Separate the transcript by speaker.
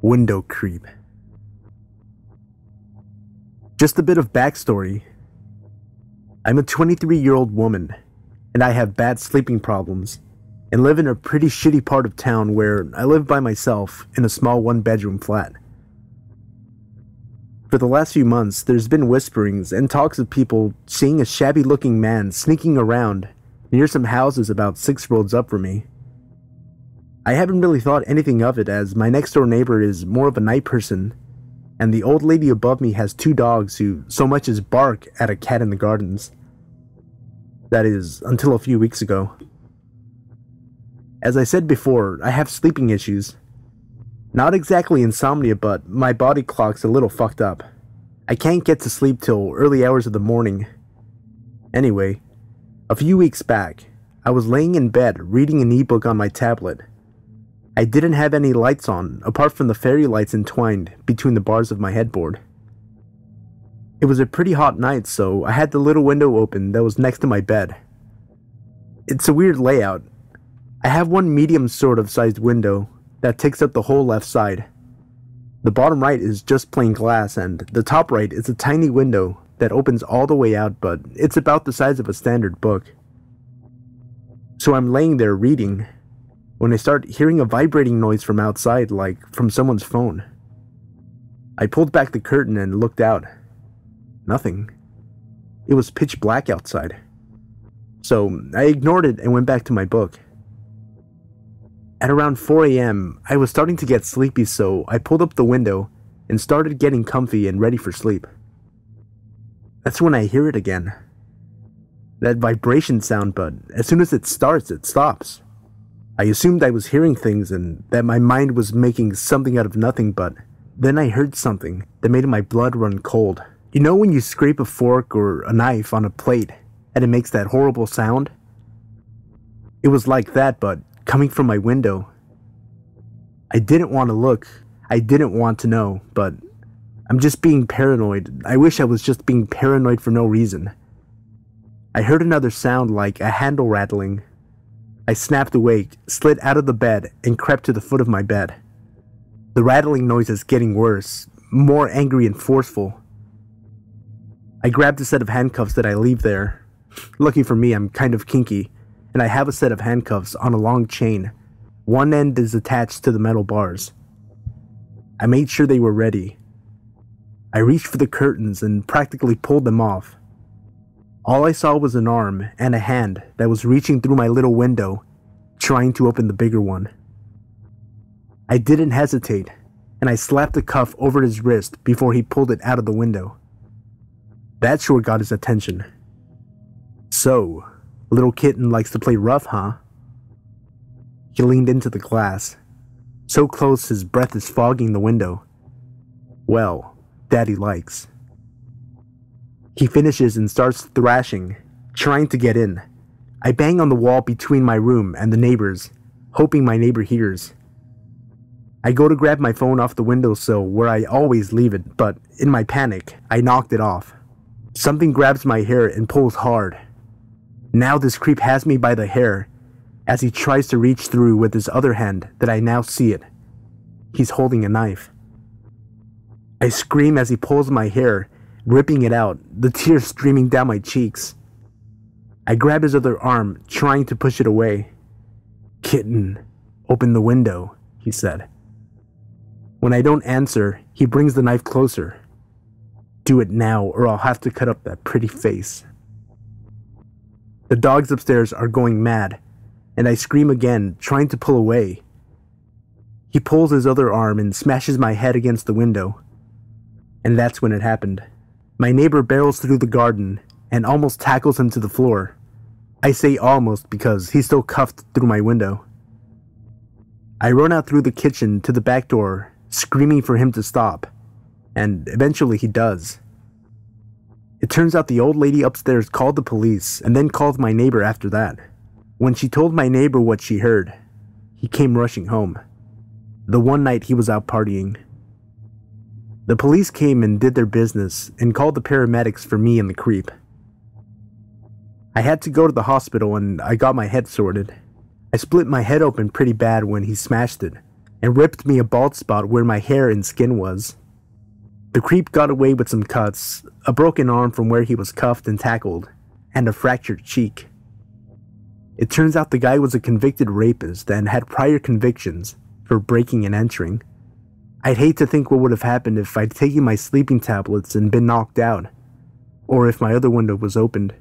Speaker 1: Window creep. Just a bit of backstory. I'm a 23-year-old woman, and I have bad sleeping problems, and live in a pretty shitty part of town where I live by myself in a small one-bedroom flat. For the last few months, there's been whisperings and talks of people seeing a shabby-looking man sneaking around near some houses about 6 roads up from me. I haven't really thought anything of it, as my next-door neighbor is more of a night person, and the old lady above me has 2 dogs who so much as bark at a cat in the gardens. That is, until a few weeks ago. As I said before, I have sleeping issues. Not exactly insomnia, but my body clock's a little fucked up. I can't get to sleep till early hours of the morning. Anyway, a few weeks back, I was laying in bed reading an ebook on my tablet. I didn't have any lights on, apart from the fairy lights entwined between the bars of my headboard. It was a pretty hot night, so I had the little window open that was next to my bed. It's a weird layout. I have one medium sort of sized window that takes up the whole left side. The bottom right is just plain glass, and the top right is a tiny window that opens all the way out, but it's about the size of a standard book. So I'm laying there reading when I start hearing a vibrating noise from outside, like from someone's phone. I pulled back the curtain and looked out. Nothing. It was pitch black outside. So I ignored it and went back to my book. At around 4 a.m., I was starting to get sleepy, so I pulled up the window and started getting comfy and ready for sleep. That's when I hear it again. That vibration sound, but as soon as it starts, it stops. I assumed I was hearing things and that my mind was making something out of nothing, but then I heard something that made my blood run cold. You know when you scrape a fork or a knife on a plate and it makes that horrible sound? It was like that, but coming from my window. I didn't want to look. I didn't want to know, but I'm just being paranoid. I wish I was just being paranoid for no reason. I heard another sound like a handle rattling. I snapped awake, slid out of the bed, and crept to the foot of my bed. The rattling noise is getting worse, more angry and forceful. I grabbed a set of handcuffs that I leave there. Lucky for me, I'm kind of kinky, and I have a set of handcuffs on a long chain. One end is attached to the metal bars. I made sure they were ready. I reached for the curtains and practically pulled them off. All I saw was an arm and a hand that was reaching through my little window, trying to open the bigger one. I didn't hesitate, and I slapped the cuff over his wrist before he pulled it out of the window. That sure got his attention. So, little kitten likes to play rough, huh? He leaned into the glass, so close his breath is fogging the window. Well, Daddy likes. He finishes and starts thrashing, trying to get in. I bang on the wall between my room and the neighbor's, hoping my neighbor hears. I go to grab my phone off the windowsill where I always leave it, but in my panic, I knocked it off. Something grabs my hair and pulls hard. Now this creep has me by the hair as he tries to reach through with his other hand that I now see it. He's holding a knife. I scream as he pulls my hair, ripping it out, the tears streaming down my cheeks. I grab his other arm, trying to push it away. "Kitten, open the window," he said. When I don't answer, he brings the knife closer. "Do it now, or I'll have to cut up that pretty face." The dogs upstairs are going mad, and I scream again, trying to pull away. He pulls his other arm and smashes my head against the window. And that's when it happened. My neighbor barrels through the garden and almost tackles him to the floor. I say almost because he's still cuffed through my window. I run out through the kitchen to the back door, screaming for him to stop, and eventually he does. It turns out the old lady upstairs called the police and then called my neighbor after that. When she told my neighbor what she heard, he came rushing home. The one night he was out partying. The police came and did their business and called the paramedics for me and the creep. I had to go to the hospital and I got my head sorted. I split my head open pretty bad when he smashed it, and ripped me a bald spot where my hair and skin was. The creep got away with some cuts, a broken arm from where he was cuffed and tackled, and a fractured cheek. It turns out the guy was a convicted rapist and had prior convictions for breaking and entering. I'd hate to think what would have happened if I'd taken my sleeping tablets and been knocked out, or if my other window was opened.